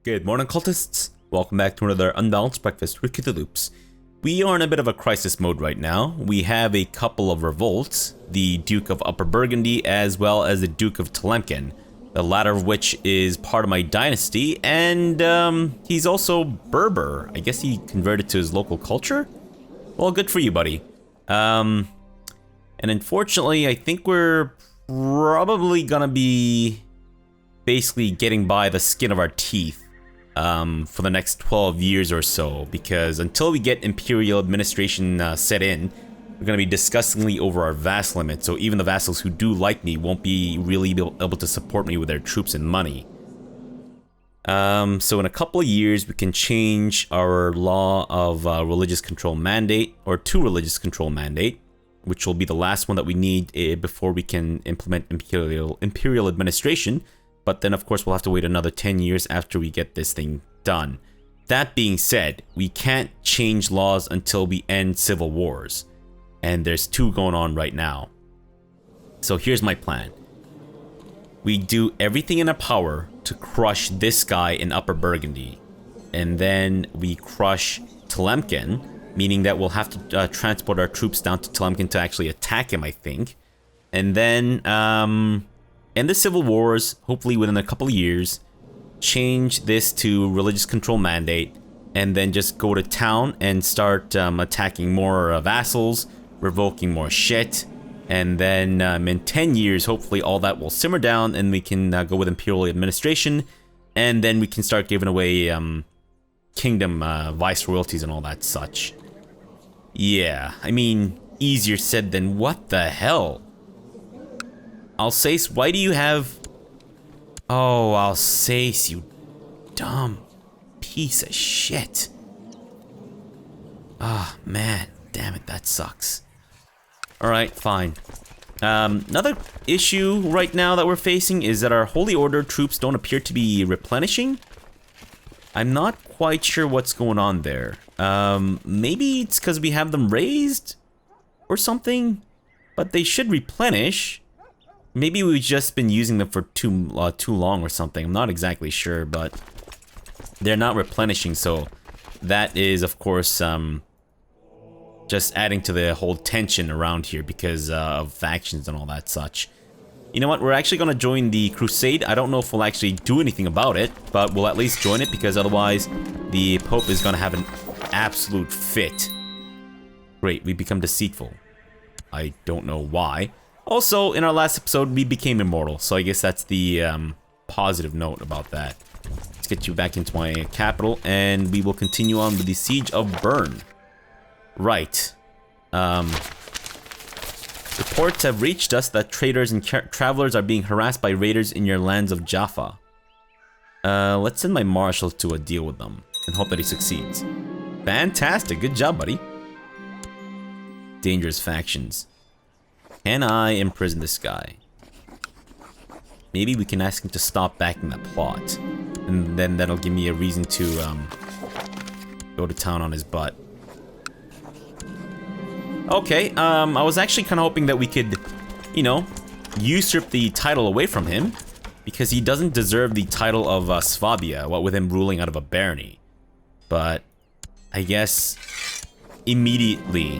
Good morning, cultists. Welcome back to another Unbalanced Breakfast with CthuLoops. We are in a bit of a crisis mode right now. We have a couple of revolts, the Duke of Upper Burgundy as well as the Duke of Lemkin, the latter of which is part of my dynasty, and he's also Berber. I guess he converted to his local culture? Well, good for you, buddy. And unfortunately, I think we're probably gonna be basically getting by the skin of our teeth for the next 12 years or so, because until we get Imperial administration set in, we're going to be disgustingly over our vassal limit, so even the vassals who do like me won't be really able to support me with their troops and money. So in a couple of years, we can change our law of religious control mandate, or to religious control mandate, which will be the last one that we need before we can implement Imperial administration. But then, of course, we'll have to wait another 10 years after we get this thing done. That being said, we can't change laws until we end civil wars. And there's two going on right now. So here's my plan. We do everything in our power to crush this guy in Upper Burgundy. And then we crush Lemkin, meaning that we'll have to transport our troops down to Lemkin to actually attack him, I think. And then, end the civil wars, hopefully within a couple of years, change this to religious control mandate, and then just go to town and start attacking more vassals, revoking more shit, and then in 10 years, hopefully all that will simmer down and we can go with Imperial administration, and then we can start giving away kingdom viceroyalties and all that such. Yeah, I mean, easier said than what the hell? Alsace, why do you have... Oh, Alsace, you dumb piece of shit. Ah, man. Damn it, that sucks. Alright, fine. Another issue right now that we're facing is that our Holy Order troops don't appear to be replenishing. I'm not quite sure what's going on there. Maybe it's because we have them raised or something, but they should replenish. Maybe we've just been using them for too long or something. I'm not exactly sure, but they're not replenishing, so that is, of course, just adding to the whole tension around here because of factions and all that such. You know what? We're actually going to join the Crusade. I don't know if we'll actually do anything about it, but we'll at least join it because otherwise the Pope is going to have an absolute fit. Great, we become deceitful. I don't know why. Also, in our last episode, we became immortal, so I guess that's the positive note about that. Let's get you back into my capital, and we will continue on with the Siege of Bern. Right. Reports have reached us that traders and travelers are being harassed by raiders in your lands of Jaffa. Let's send my marshal to deal with them, and hope that he succeeds. Fantastic, good job, buddy. Dangerous factions. Can I imprison this guy? Maybe we can ask him to stop backing that plot. And then that'll give me a reason to go to town on his butt. Okay, I was actually kind of hoping that we could, you know, usurp the title away from him. Because he doesn't deserve the title of Swabia, what with him ruling out of a barony. But I guess immediately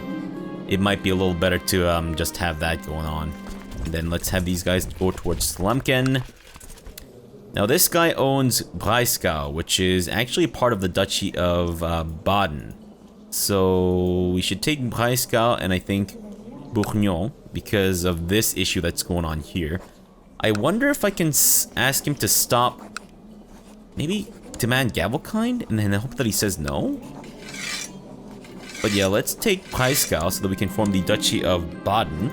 it might be a little better to just have that going on. And then let's have these guys go towards Lemkin. Now this guy owns Breisgau, which is actually part of the Duchy of Baden. So we should take Breisgau and I think Bourgnon because of this issue that's going on here. I wonder if I can ask him to stop, maybe demand Gavelkind, and then I hope that he says no. But yeah, let's take Breisgau so that we can form the Duchy of Baden.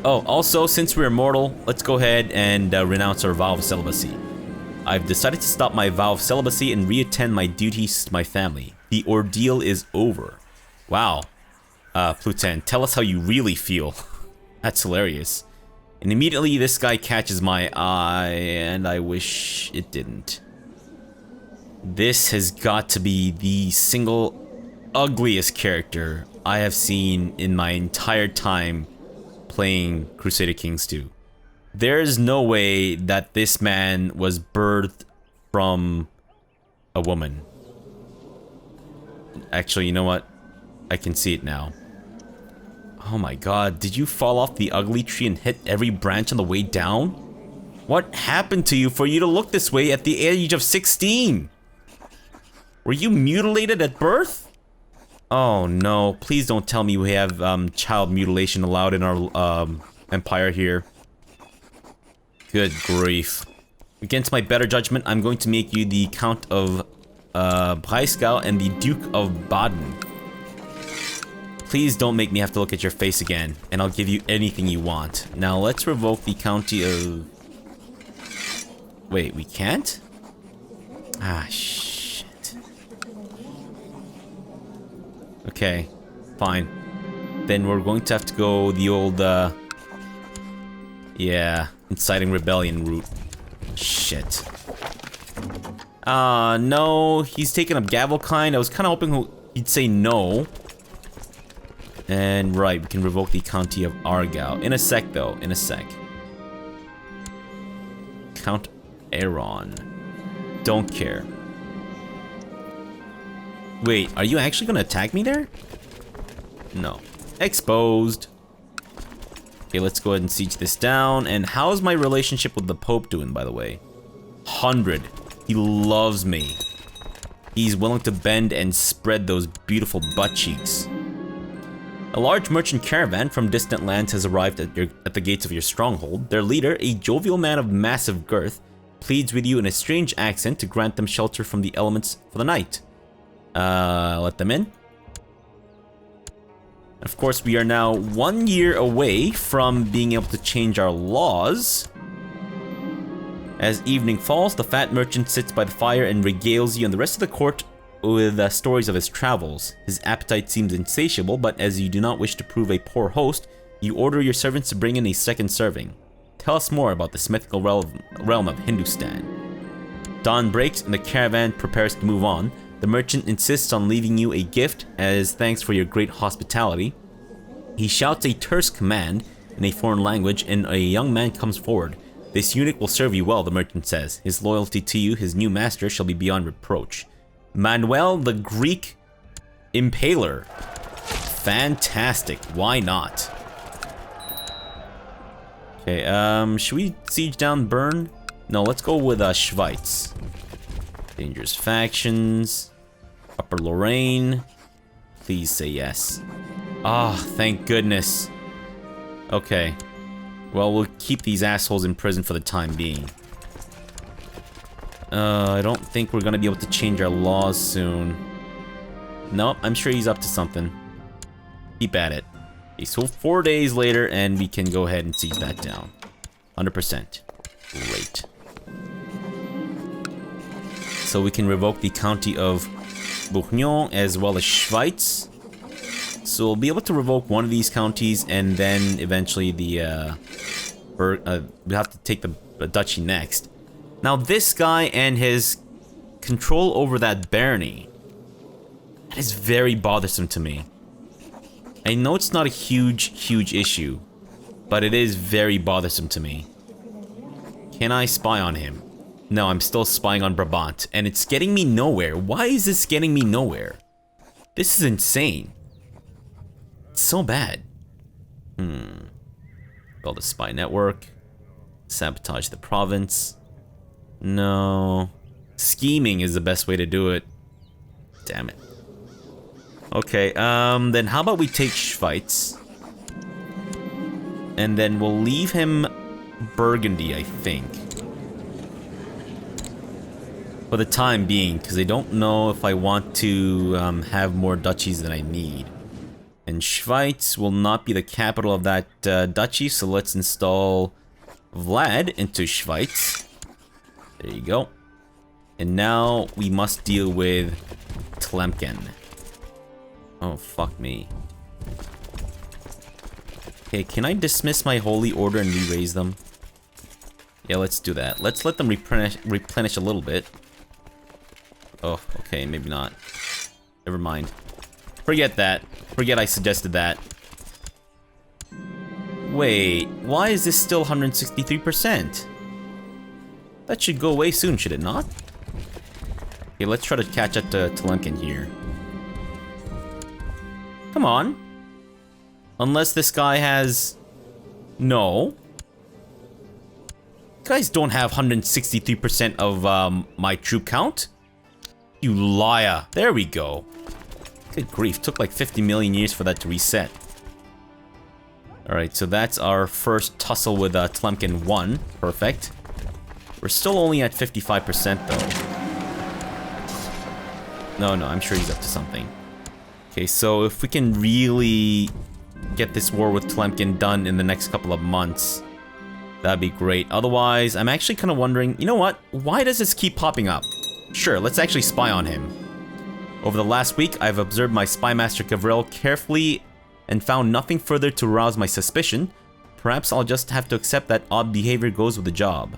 Oh, also, since we're immortal, let's go ahead and renounce our vow of celibacy. I've decided to stop my vow of celibacy and reattend my duties to my family. The ordeal is over. Wow. Pluton, tell us how you really feel. That's hilarious. And immediately this guy catches my eye, and I wish it didn't. This has got to be the single ugliest character I have seen in my entire time playing Crusader Kings 2. There's no way that this man was birthed from a woman. Actually, you know what? I can see it now. Oh my god, did you fall off the ugly tree and hit every branch on the way down? What happened to you for you to look this way at the age of 16? Were you mutilated at birth? Oh no, please don't tell me we have child mutilation allowed in our empire here. Good grief. Against my better judgment, I'm going to make you the Count of Breisgau and the Duke of Baden. Please don't make me have to look at your face again, and I'll give you anything you want. Now let's revoke the county of... Wait, we can't? Ah, shit. Okay, fine. Then we're going to have to go the old, yeah, inciting rebellion route. Shit. No, he's taking up Gavelkind. I was kind of hoping he'd say no. And right, we can revoke the county of Aargau. In a sec, though. In a sec. Count Aaron. Don't care. Wait, are you actually gonna attack me there? No. Exposed. Okay, let's go ahead and siege this down. And how's my relationship with the Pope doing, by the way? 100. He loves me. He's willing to bend and spread those beautiful butt cheeks. A large merchant caravan from distant lands has arrived at the gates of your stronghold. Their leader, a jovial man of massive girth, pleads with you in a strange accent to grant them shelter from the elements for the night. Let them in. Of course, we are now 1 year away from being able to change our laws. As evening falls, the fat merchant sits by the fire and regales you and the rest of the court with stories of his travels. His appetite seems insatiable, but as you do not wish to prove a poor host, you order your servants to bring in a second serving. Tell us more about this mythical realm of Hindustan. Dawn breaks and the caravan prepares to move on. The merchant insists on leaving you a gift as thanks for your great hospitality. He shouts a terse command in a foreign language and a young man comes forward. This eunuch will serve you well, the merchant says. His loyalty to you, his new master, shall be beyond reproach. Manuel the Greek Impaler. Fantastic. Why not? Okay, should we siege down Bern? No, let's go with Schweiz. Dangerous factions. Upper Lorraine. Please say yes. Ah, oh, thank goodness. Okay. Well, we'll keep these assholes in prison for the time being. I don't think we're gonna be able to change our laws soon. Nope, I'm sure he's up to something. Keep at it. Okay, so 4 days later, and we can go ahead and siege that down. 100%. Great. So we can revoke the county of Bourgogne as well as Schweiz. So we'll be able to revoke one of these counties, and then eventually the we have to take the duchy next. Now this guy and his control over that barony, that is very bothersome to me. I know it's not a huge issue, but it is very bothersome to me. Can I spy on him? No, I'm still spying on Brabant, and it's getting me nowhere. Why is this getting me nowhere? This is insane. It's so bad. Build a spy network. Sabotage the province. No. Scheming is the best way to do it. Damn it. Okay, then how about we take Schweiz? And then we'll leave him Burgundy, I think. For the time being, because I don't know if I want to have more duchies than I need. And Schweiz will not be the capital of that duchy, so let's install Vlad into Schweiz. There you go. And now we must deal with Lemkin. Oh, fuck me. Okay, can I dismiss my holy order and re-raise them? Yeah, let's do that. Let's let them replenish a little bit. Oh, okay, maybe not. Never mind. Forget that. Forget I suggested that. Wait, why is this still 163%? That should go away soon, should it not? Okay, let's try to catch up to Lemkin here. Come on. Unless this guy has... No. You guys don't have 163% of my troop count? You liar. There we go. Good grief, took like 50 million years for that to reset. Alright, so that's our first tussle with Lemkin 1. Perfect. We're still only at 55% though. No, I'm sure he's up to something. Okay, so if we can really get this war with Lemkin done in the next couple of months, that'd be great. Otherwise, I'm actually kind of wondering, you know what? Why does this keep popping up? Sure, let's actually spy on him. Over the last week, I've observed my spy master Gavril carefully and found nothing further to arouse my suspicion. Perhaps I'll just have to accept that odd behavior goes with the job.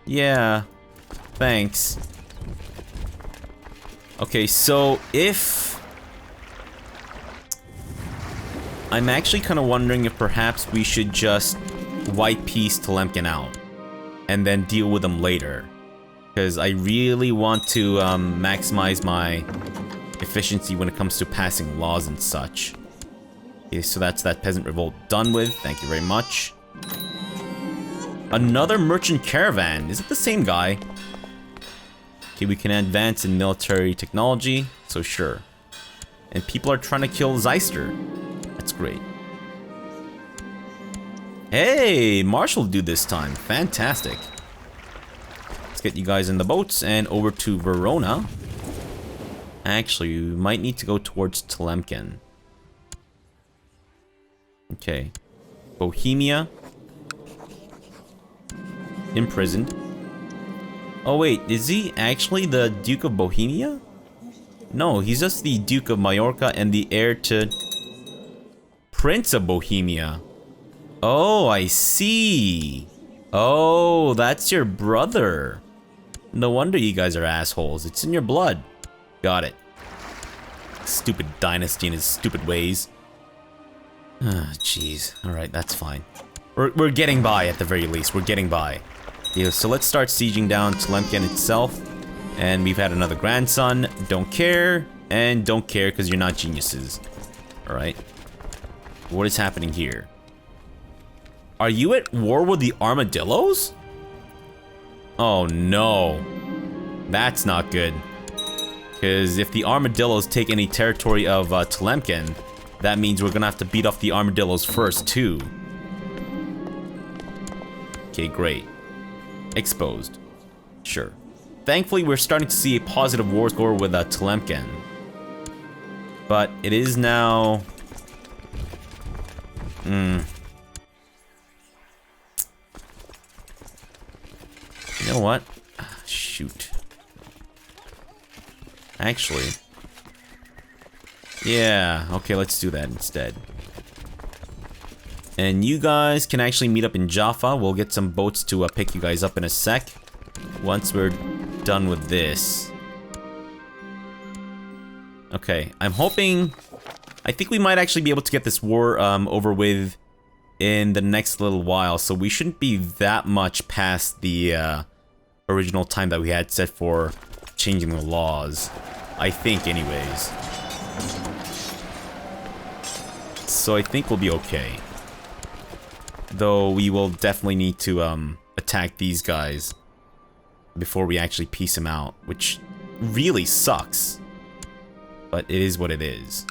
Yeah. Thanks. Okay, so if... I'm actually kind of wondering if perhaps we should just white piece Lemkin out and then deal with them later. Because I really want to maximize my efficiency when it comes to passing laws and such. Okay, so that's that peasant revolt done with. Thank you very much. Another merchant caravan. Is it the same guy? Okay, we can advance in military technology, so sure. And people are trying to kill Zeister. That's great. Hey, Marshall do this time. Fantastic. Let's get you guys in the boats and over to Verona. Actually, we might need to go towards Lemkin. Okay. Bohemia. Imprisoned. Oh wait, is he actually the Duke of Bohemia? No, he's just the Duke of Majorca and the heir to Prince of Bohemia. Oh, I see. Oh, that's your brother. No wonder you guys are assholes. It's in your blood. Got it. Stupid dynasty and his stupid ways. Ah, jeez. Alright, that's fine. We're getting by at the very least. We're getting by. Yeah, so let's start sieging down Lemkin itself. And we've had another grandson. Don't care. And don't care because you're not geniuses. Alright. What is happening here? Are you at war with the armadillos? Oh no. That's not good. Because if the armadillos take any territory of Lemkin, that means we're gonna have to beat off the armadillos first too. Okay, great. Exposed. Sure. Thankfully, we're starting to see a positive war score with Lemkin. But it is now... You know what? Shoot. Actually. Yeah, okay, let's do that instead. And you guys can actually meet up in Jaffa. We'll get some boats to pick you guys up in a sec. Once we're done with this. Okay, I'm hoping... I think we might actually be able to get this war over with in the next little while. So we shouldn't be that much past the original time that we had set for changing the laws. I think anyways. So I think we'll be okay. Though we will definitely need to attack these guys before we actually piece them out, which really sucks. But it is what it is.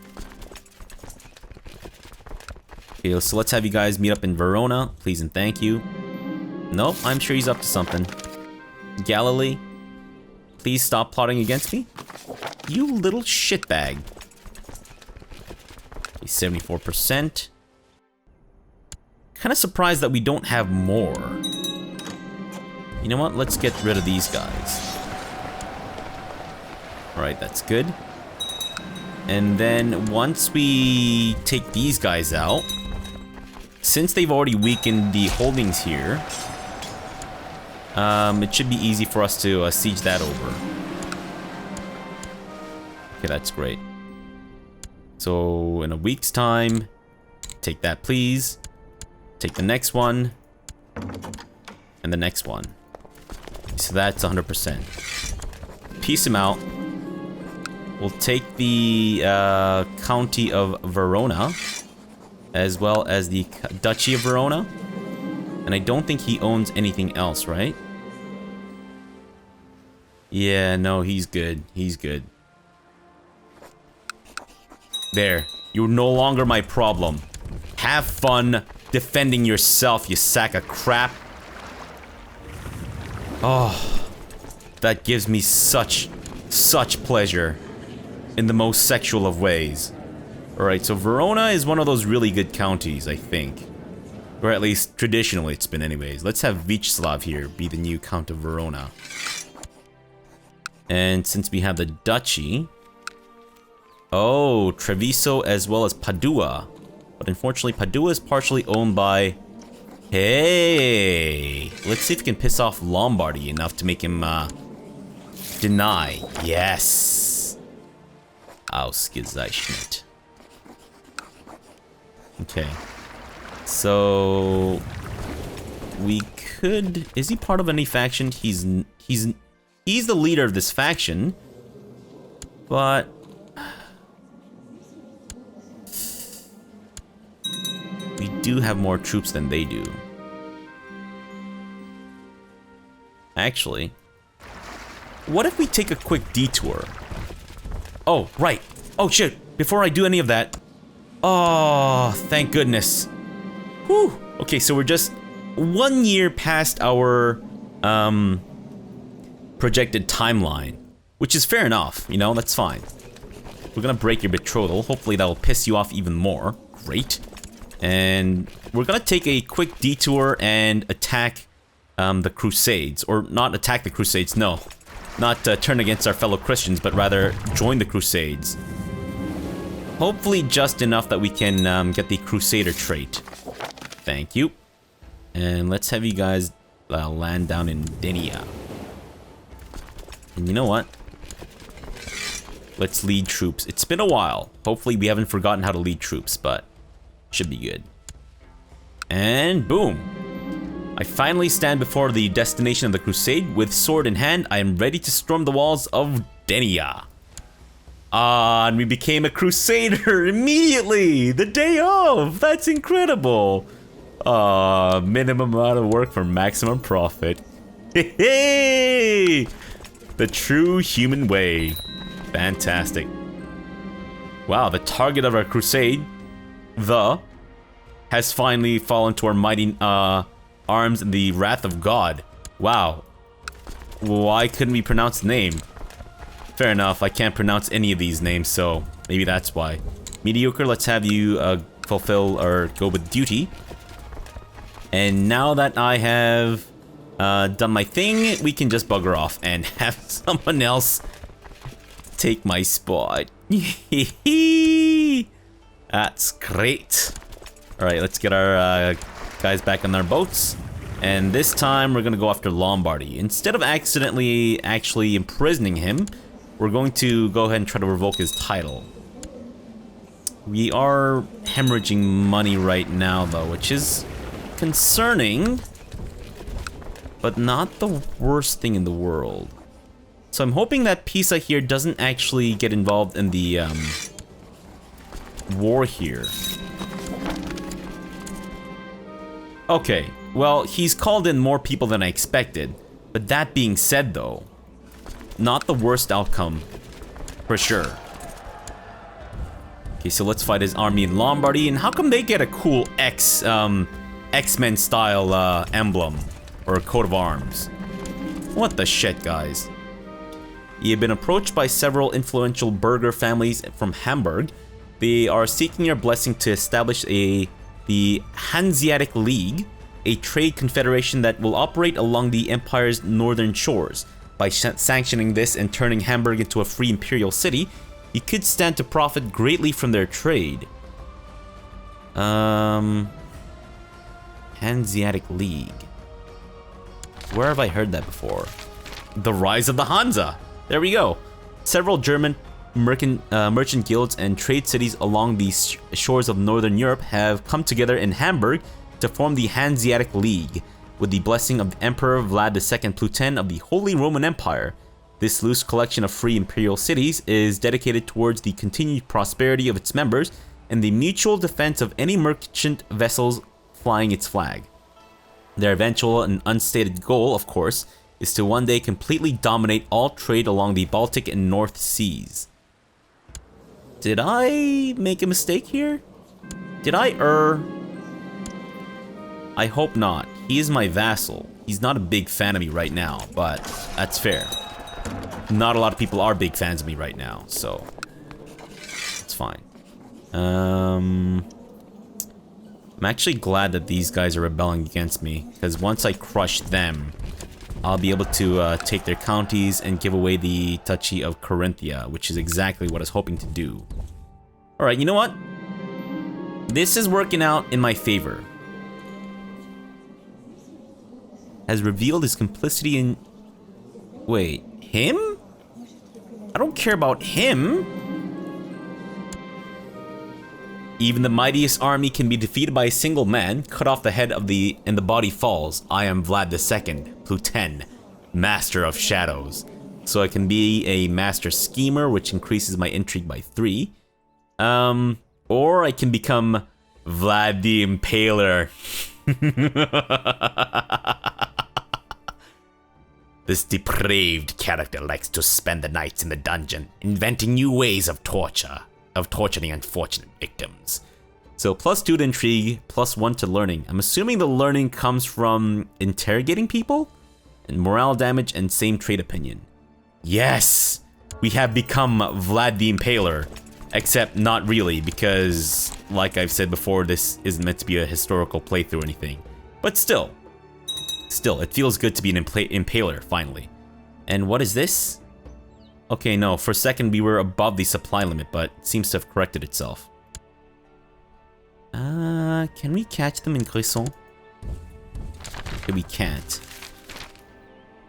Okay, so let's have you guys meet up in Verona, please and thank you. Nope, I'm sure he's up to something. Galilee, please stop plotting against me. You little shitbag. 74%. Kind of surprised that we don't have more. You know what? Let's get rid of these guys. Alright, that's good. And then once we take these guys out, since they've already weakened the holdings here, it should be easy for us to siege that over. Okay, that's great. So in a week's time, Take that, please. Take the next one. And the next one. So that's 100%. Piece him out. We'll take the county of Verona, as well as the Duchy of Verona. And I don't think he owns anything else, right? Yeah, no, he's good. He's good. There. You're no longer my problem. Have fun defending yourself, you sack of crap. Oh, that gives me such pleasure. In the most sexual of ways. Alright, so Verona is one of those really good counties, I think. Or at least, traditionally it's been anyways. Let's have Vyacheslav here be the new Count of Verona. And since we have the duchy... Oh, Treviso as well as Padua. But unfortunately, Padua is partially owned by... Hey! Let's see if we can piss off Lombardy enough to make him, deny. Yes! Ausgezeichnet. Okay. So we could... Is he part of any faction? He's the leader of this faction. But we do have more troops than they do. Actually, what if we take a quick detour? Oh, right. Oh, shit. Before I do any of that. Oh, thank goodness. Whew. Okay, so we're just 1 year past our projected timeline, which is fair enough, you know, that's fine. We're gonna break your betrothal. Hopefully that'll piss you off even more. Great. And we're gonna take a quick detour and attack the Crusades. Or not attack the Crusades, no. Not turn against our fellow Christians, but rather join the Crusades. Hopefully just enough that we can get the Crusader trait. Thank you. And let's have you guys land down in Denia. And you know what? Let's lead troops. It's been a while. Hopefully we haven't forgotten how to lead troops, but should be good. And boom. I finally stand before the destination of the Crusade. With sword in hand, I am ready to storm the walls of Denia. Ah, and we became a Crusader immediately! The day of! That's incredible! Minimum amount of work for maximum profit. Hey! The true human way. Fantastic. Wow, the target of our crusade, has finally fallen to our mighty, arms in the wrath of God. Wow. Why couldn't we pronounce the name? Fair enough, I can't pronounce any of these names, so maybe that's why. Mediocre, let's have you fulfill or go with duty. And now that I have done my thing, we can just bugger off and have someone else take my spot. That's great. Alright, let's get our guys back on their boats. And this time we're gonna go after Lombardy. Instead of accidentally actually imprisoning him, we're going to go ahead and try to revoke his title. We are hemorrhaging money right now though, which is concerning, but not the worst thing in the world. So I'm hoping that Pisa here doesn't actually get involved in the war here. Okay, well, he's called in more people than I expected. But that being said though, not the worst outcome, for sure. Okay, so let's fight his army in Lombardy. And how come they get a cool X-Men style emblem or coat of arms? What the shit, guys? You have been approached by several influential burgher families from Hamburg. They are seeking your blessing to establish the Hanseatic League, a trade confederation that will operate along the empire's northern shores. By sanctioning this and turning Hamburg into a free imperial city, you could stand to profit greatly from their trade. Hanseatic League. Where have I heard that before? The Rise of the Hansa. There we go. Several German merchant guilds and trade cities along the shores of Northern Europe have come together in Hamburg to form the Hanseatic League, with the blessing of Emperor Vlad II Pluten of the Holy Roman Empire. This loose collection of free imperial cities is dedicated towards the continued prosperity of its members and the mutual defense of any merchant vessels flying its flag. Their eventual and unstated goal, of course, is to one day completely dominate all trade along the Baltic and North Seas. Did I make a mistake here? Did I err? I hope not. He is my vassal. He's not a big fan of me right now, but that's fair. Not a lot of people are big fans of me right now, so it's fine. I'm actually glad that these guys are rebelling against me, because once I crush them, I'll be able to take their counties and give away the Duchy of Carinthia, which is exactly what I was hoping to do. Alright, you know what? This is working out in my favor. Has revealed his complicity in... Wait, him? I don't care about him. Even the mightiest army can be defeated by a single man. Cut off the head of and the body falls. I am Vlad II, Pluten, Master of Shadows. So I can be a Master Schemer, which increases my intrigue by 3. Or I can become Vlad the Impaler. This depraved character likes to spend the nights in the dungeon, inventing new ways of torturing unfortunate victims. So +2 to intrigue, +1 to learning. I'm assuming the learning comes from interrogating people? And morale damage and same trait opinion. Yes! We have become Vlad the Impaler. Except not really, because, like I've said before, this isn't meant to be a historical playthrough or anything. But still, it feels good to be an Impaler, finally. And what is this? Okay, no, for a second we were above the supply limit, but it seems to have corrected itself. Can we catch them in Cresson? Okay, we can't.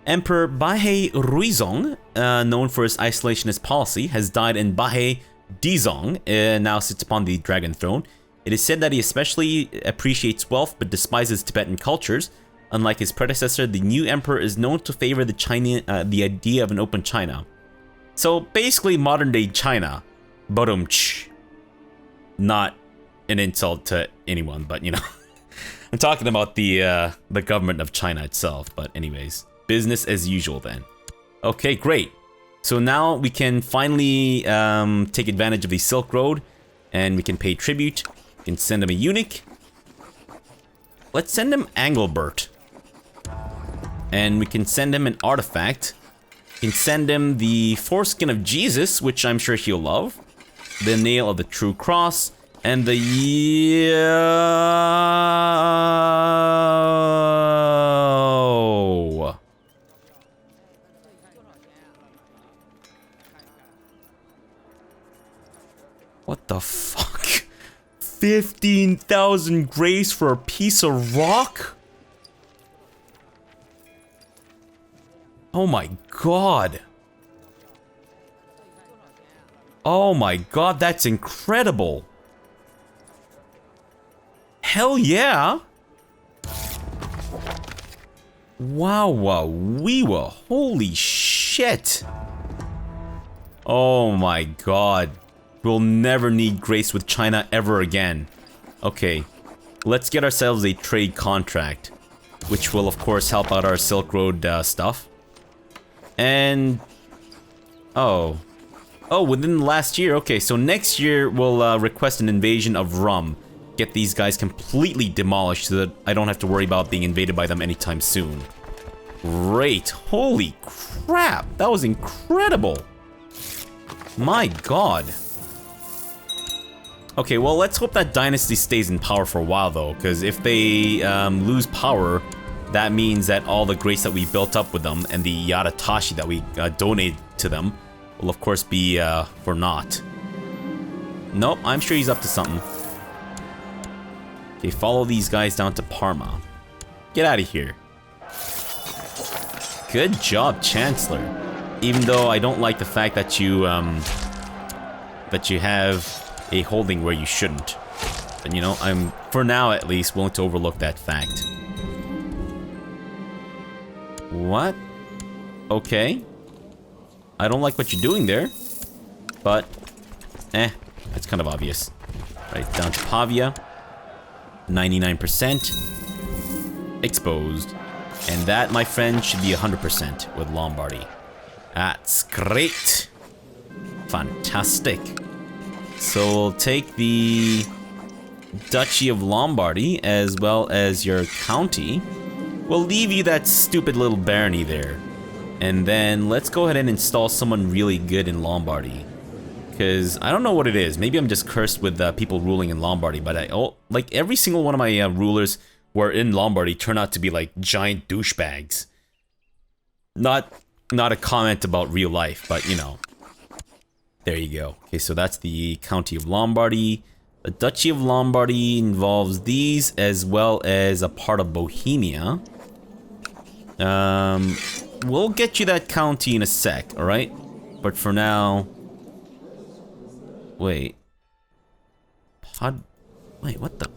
Emperor Bahei Ruizong, known for his isolationist policy, has died in Bahei Dizong, now sits upon the dragon throne. It is said that he especially appreciates wealth but despises Tibetan cultures. Unlike his predecessor, the new emperor is known to favor the idea of an open China. So basically modern day China. Badumch. Not an insult to anyone, but you know. I'm talking about the government of China itself, but anyways. Business as usual then. Okay, great. So now we can finally take advantage of the Silk Road, and we can pay tribute. We can send him a eunuch. Let's send him Anglebert. And we can send him an artifact. We can send him the foreskin of Jesus, which I'm sure he'll love. The nail of the true cross. And the... What the fuck? 15,000 grace for a piece of rock? Oh my god. Oh my god, that's incredible. Hell yeah. Wow, wee wah. Holy shit. Oh my god. We'll never need grace with China ever again. Okay, let's get ourselves a trade contract, which will of course help out our Silk Road stuff. And... Oh, within the last year. Okay, so next year we'll request an invasion of Rum. Get these guys completely demolished so that I don't have to worry about being invaded by them anytime soon. Great. Holy crap. That was incredible. My god. Okay, well, let's hope that dynasty stays in power for a while, though, because if they lose power, that means that all the grace that we built up with them and the Yaratashi that we donated to them will, of course, be for naught. Nope, I'm sure he's up to something. Okay, follow these guys down to Parma. Get out of here. Good job, Chancellor. Even though I don't like the fact that you that you have a holding where you shouldn't. And you know, I'm, for now at least, willing to overlook that fact. What? Okay. I don't like what you're doing there. But, it's kind of obvious. Right, down to Pavia. 99%. Exposed. And that, my friend, should be 100% with Lombardy. That's great. Fantastic. So we'll take the Duchy of Lombardy as well as your county. We'll leave you that stupid little barony there. And then let's go ahead and install someone really good in Lombardy. Because I don't know what it is. Maybe I'm just cursed with people ruling in Lombardy. But like every single one of my rulers who are in Lombardy turn out to be like giant douchebags. Not a comment about real life, but you know. There you go. Okay, so that's the County of Lombardy. The Duchy of Lombardy involves these as well as a part of Bohemia. We'll get you that county in a sec, alright? But for now... Wait. Wait, what the...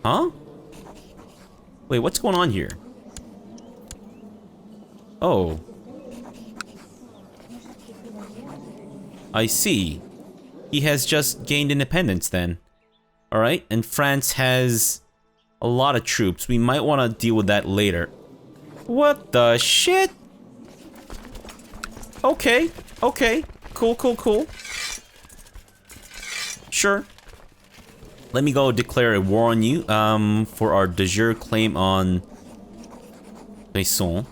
Huh? Wait, what's going on here? Oh. I see. He has just gained independence then. Alright, and France has a lot of troops. We might want to deal with that later. What the shit? Okay, okay. Cool, cool, cool. Sure. Let me go declare a war on you, for our de jure claim on Clem Caen.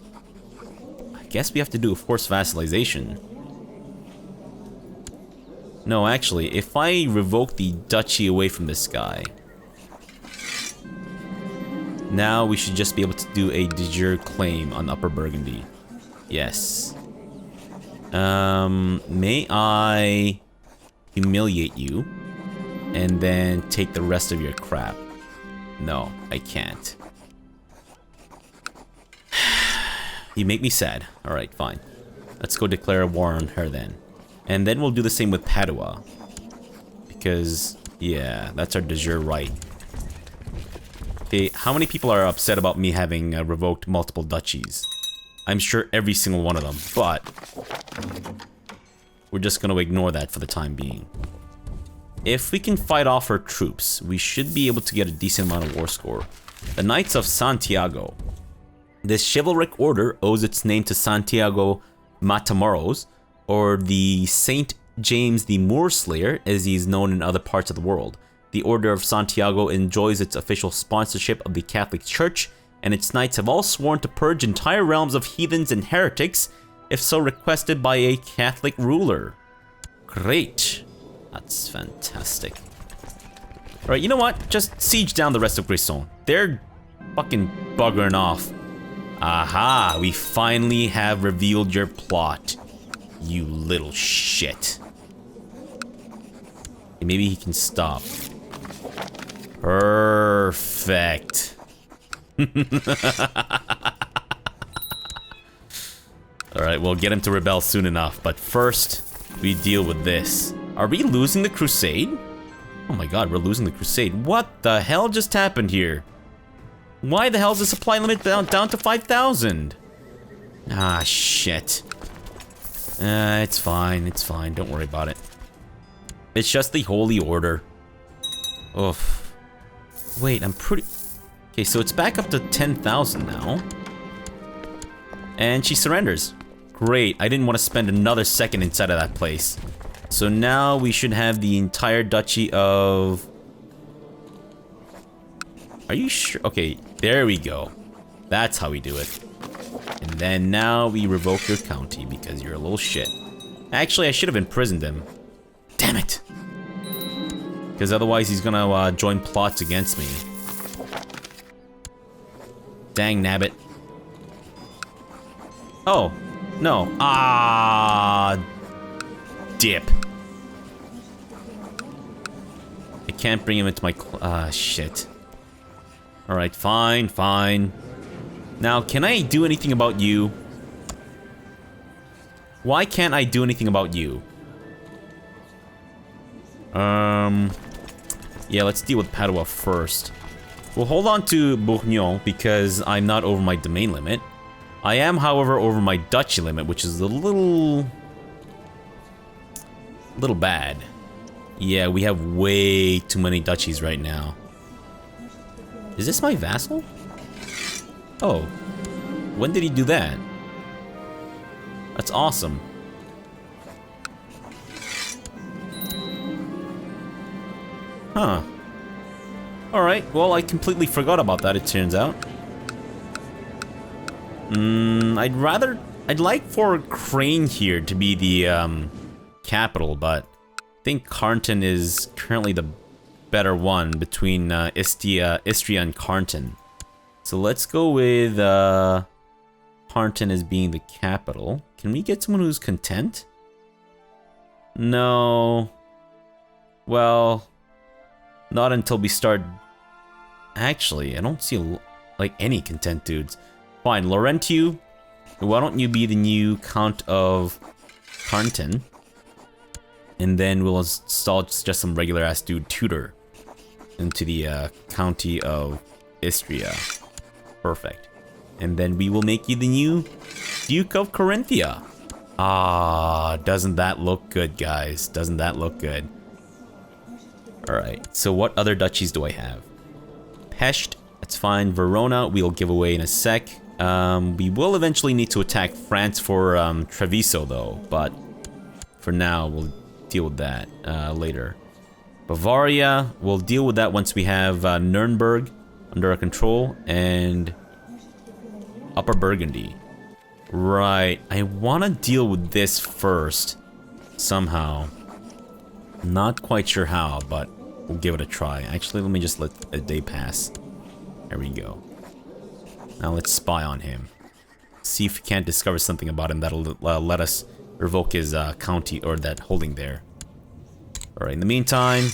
I guess we have to do a forced vassalization. No, actually, if I revoke the duchy away from this guy, now we should just be able to do a de jure claim on Upper Burgundy. Yes. May I humiliate you and then take the rest of your crap? No, I can't. You make me sad. Alright, fine. Let's go declare a war on her then. And then we'll do the same with Padua. Because, yeah, that's our de jure right. Okay, how many people are upset about me having revoked multiple duchies? I'm sure every single one of them, but we're just going to ignore that for the time being. If we can fight off her troops, we should be able to get a decent amount of war score. The Knights of Santiago. This chivalric order owes its name to Santiago Matamoros, or the Saint James the Moor Slayer, as he is known in other parts of the world. The Order of Santiago enjoys its official sponsorship of the Catholic Church, and its knights have all sworn to purge entire realms of heathens and heretics, if so requested by a Catholic ruler. Great. That's fantastic. Alright, you know what? Just siege down the rest of Crusader. They're fucking buggering off. Aha, we finally have revealed your plot. You little shit. Maybe he can stop. Perfect. Alright, we'll get him to rebel soon enough, but first, we deal with this. Are we losing the Crusade? Oh my god, we're losing the Crusade. What the hell just happened here? Why the hell is the supply limit down to 5,000? Ah, shit. It's fine, don't worry about it. It's just the Holy Order. Oof. Wait, I'm pretty... Okay, so it's back up to 10,000 now. And she surrenders. Great, I didn't want to spend another second inside of that place. So now we should have the entire Duchy of... Are you sure? Okay, there we go. That's how we do it. And then now we revoke your county because you're a little shit. Actually, I should have imprisoned him. Damn it! Because otherwise he's gonna join plots against me. Dang nabbit. Oh, no. Ah, dip. I can't bring him into my shit. Alright, fine, fine. Now, can I do anything about you? Why can't I do anything about you? Yeah, let's deal with Padua first. We'll hold on to Bourgogne because I'm not over my domain limit. I am, however, over my duchy limit, which is a little bad. Yeah, we have way too many duchies right now. Is this my vassal? Oh. When did he do that? That's awesome. Huh. Alright, well, I completely forgot about that, it turns out. I'd like for Crane here to be the, capital, but I think Carnton is currently the better one between, Istria and Carnton. So let's go with, Carnton as being the capital. Can we get someone who's content? No. Well, not until we start... Actually, I don't see, like, any content dudes. Fine, Laurentiu, why don't you be the new Count of Carnton? And then we'll install just some regular-ass dude Tudor into the county of Istria. Perfect. And then we will make you the new Duke of Carinthia. Ah, doesn't that look good, guys? Doesn't that look good? Alright, so what other duchies do I have? Pest, that's fine. Verona, we'll give away in a sec. We will eventually need to attack France for Treviso, though. But for now, we'll deal with that later. Bavaria, we'll deal with that once we have Nuremberg under our control. And Upper Burgundy. Right, I want to deal with this first. Somehow. Not quite sure how, but we'll give it a try. Actually, let me just let a day pass. There we go. Now let's spy on him. See if we can't discover something about him that'll let us revoke his county or that holding there. Alright, in the meantime,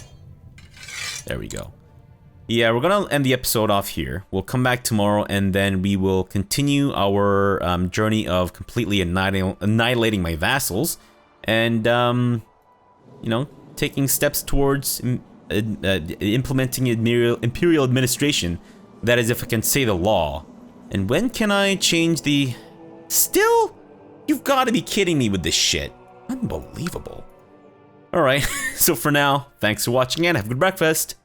there we go. Yeah, we're gonna end the episode off here. We'll come back tomorrow and then we will continue our journey of completely annihilating my vassals and, you know, taking steps towards implementing imperial administration. That is, if I can say the law. And when can I change the... Still? You've got to be kidding me with this shit. Unbelievable. Alright, so for now, thanks for watching and have a good breakfast.